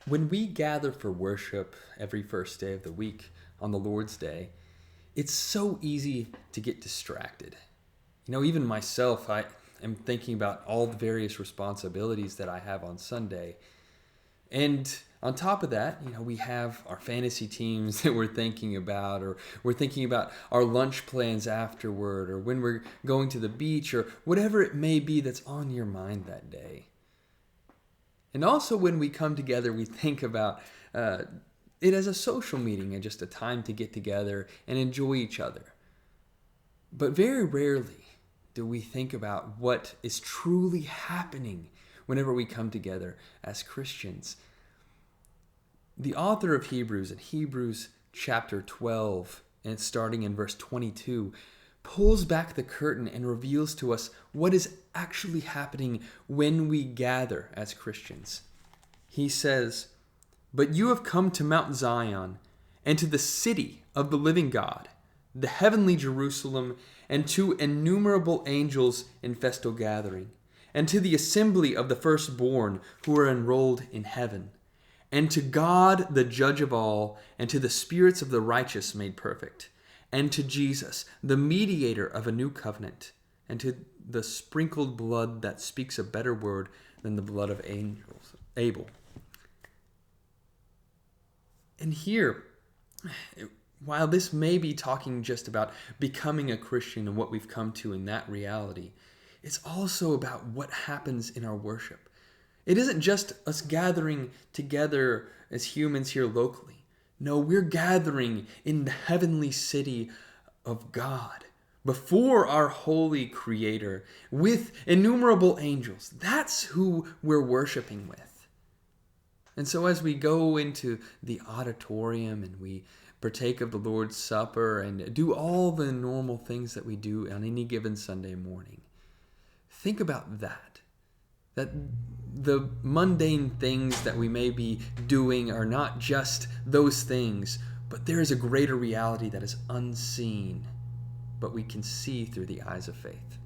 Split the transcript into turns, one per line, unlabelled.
When we gather for worship every first day of the week on the Lord's Day, it's so easy to get distracted. Even myself, I am thinking about all the various responsibilities that I have on Sunday. And on top of that, we have our fantasy teams that we're thinking about, or we're thinking about our lunch plans afterward, or when we're going to the beach, or whatever it may be that's on your mind that day. And also when we come together, we think about it as a social meeting and just a time to get together and enjoy each other. But very rarely do we think about what is truly happening whenever we come together as Christians. The author of Hebrews, in Hebrews chapter 12, and starting in verse 22, pulls back the curtain and reveals to us what is actually happening when we gather as Christians. He says, "But you have come to Mount Zion, and to the city of the living God, the heavenly Jerusalem, and to innumerable angels in festal gathering, and to the assembly of the firstborn who are enrolled in heaven, and to God the judge of all, and to the spirits of the righteous made perfect, and to Jesus, the mediator of a new covenant, and to the sprinkled blood that speaks a better word than the blood of Abel." And here, while this may be talking just about becoming a Christian and what we've come to in that reality, it's also about what happens in our worship. It isn't just us gathering together as humans here locally. No, we're gathering in the heavenly city of God, before our holy Creator, with innumerable angels. That's who we're worshiping with. And so as we go into the auditorium and we partake of the Lord's Supper and do all the normal things that we do on any given Sunday morning, think about that the mundane things that we may be doing are not just those things, but there is a greater reality that is unseen, but we can see through the eyes of faith.